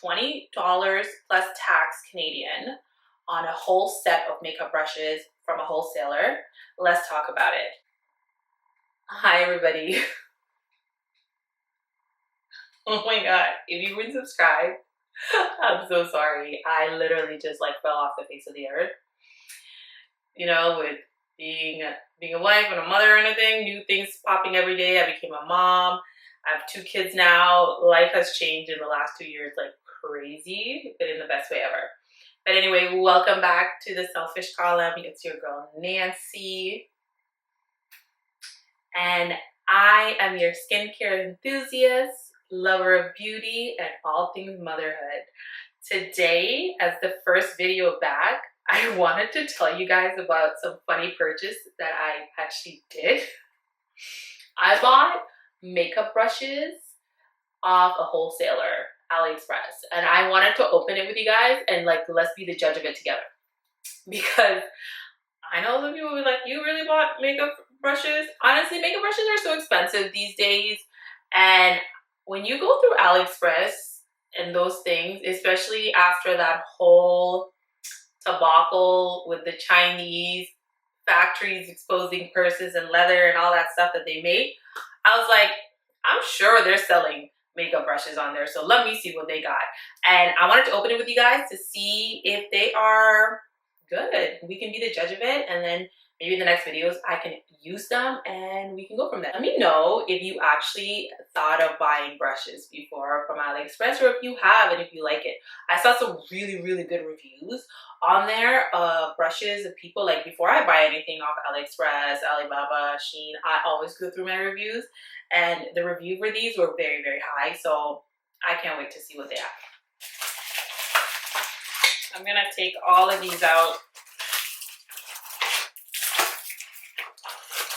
$20 plus tax Canadian on a whole set of makeup brushes from a wholesaler. Let's talk about it. Hi everybody. Oh my god, if you weren't subscribed, I'm so sorry. I literally just like fell off the face of the earth. You know, with being a wife and a mother and anything, new things popping every day. I became a mom. I have 2 kids now. Life has changed in the last 2 years like crazy, but in the best way ever. But anyway, welcome back to the Selfish Column. It's your girl Nancy. And I am your skincare enthusiast, lover of beauty, and all things motherhood. Today, as the first video back, I wanted to tell you guys about some funny purchase that I actually did. I bought makeup brushes off a wholesaler, AliExpress, and I wanted to open it with you guys and like, let's be the judge of it together. Because I know some people will be like, you really bought makeup brushes? Honestly, makeup brushes are so expensive these days. And when you go through AliExpress and those things, especially after that whole debacle with the Chinese factories exposing purses and leather and all that stuff that they made, I was like, I'm sure they're selling makeup brushes on there. So let me see what they got. And I wanted to open it with you guys to see if they are good. We can be the judge of it, and then maybe in the next videos I can use them and we can go from there. Let me know if you actually thought of buying brushes before from AliExpress, or if you have and if you like it. I saw some really good reviews on there of brushes of people. Like, before I buy anything off AliExpress, Alibaba, Shein, I always go through my reviews, and the review for these were very high, so I can't wait to see what they have. I'm gonna take all of these out.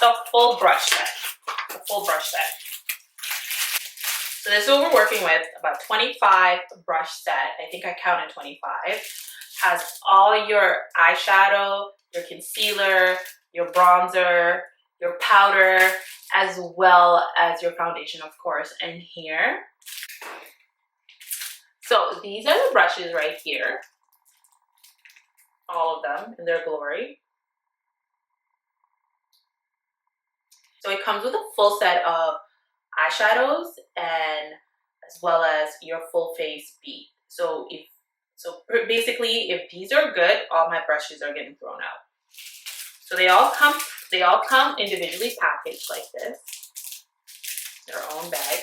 The full brush set. The full brush set. So this is what we're working with, about 25 brush set. I think I counted 25. Has all your eyeshadow, your concealer, your bronzer, your powder, as well as your foundation, of course, in here. So these are the brushes right here. All of them in their glory. So it comes with a full set of eyeshadows and as well as your full face bead. So basically, if these are good, all my brushes are getting thrown out. So they all come individually packaged like this. Their own bag.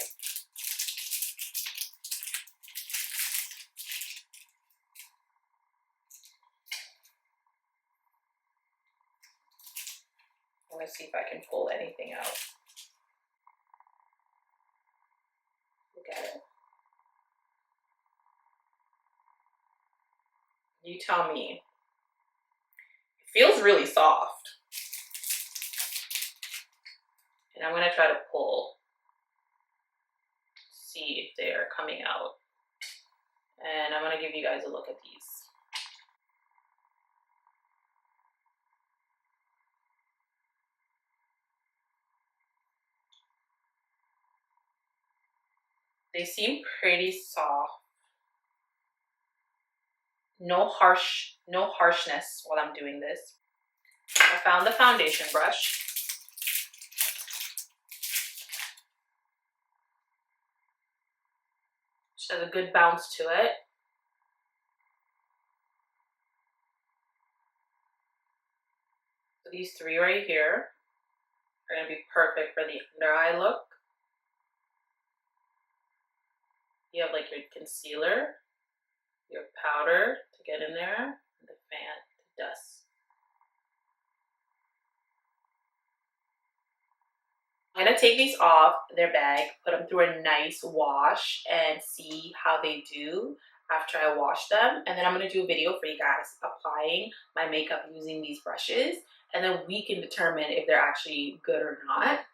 Let me see if I can pull anything out. Look at it. You tell me. It feels really soft. And I'm gonna try to pull, see if they are coming out. And I'm gonna give you guys a look at these. They seem pretty soft. No harshness while I'm doing this. I found the foundation brush. Which has a good bounce to it. So these 3 right here are gonna be perfect for the under eye look. You have like your concealer, your powder to get in there, and the fan to dust. I'm gonna take these off their bag, put them through a nice wash, and see how they do after I wash them. And then I'm gonna do a video for you guys applying my makeup using these brushes, and then we can determine if they're actually good or not.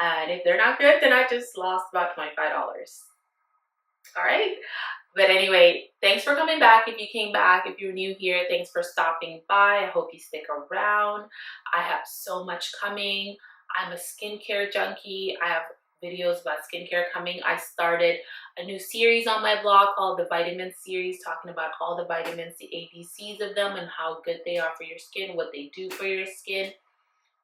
And if they're not good, then I just lost about $25. All right. But anyway, thanks for coming back. If you came back, if you're new here, thanks for stopping by. I hope you stick around. I have so much coming. I'm a skincare junkie. I have videos about skincare coming. I started a new series on my blog called the Vitamin Series, talking about all the vitamins, the ABCs of them, and how good they are for your skin, what they do for your skin.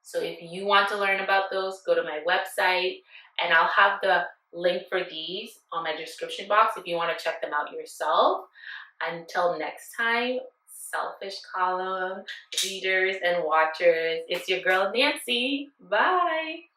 So if you want to learn about those, go to my website, and I'll have the link for these on my description box if you want to check them out yourself. Until next time, selfish column readers and watchers, it's your girl Nancy. Bye.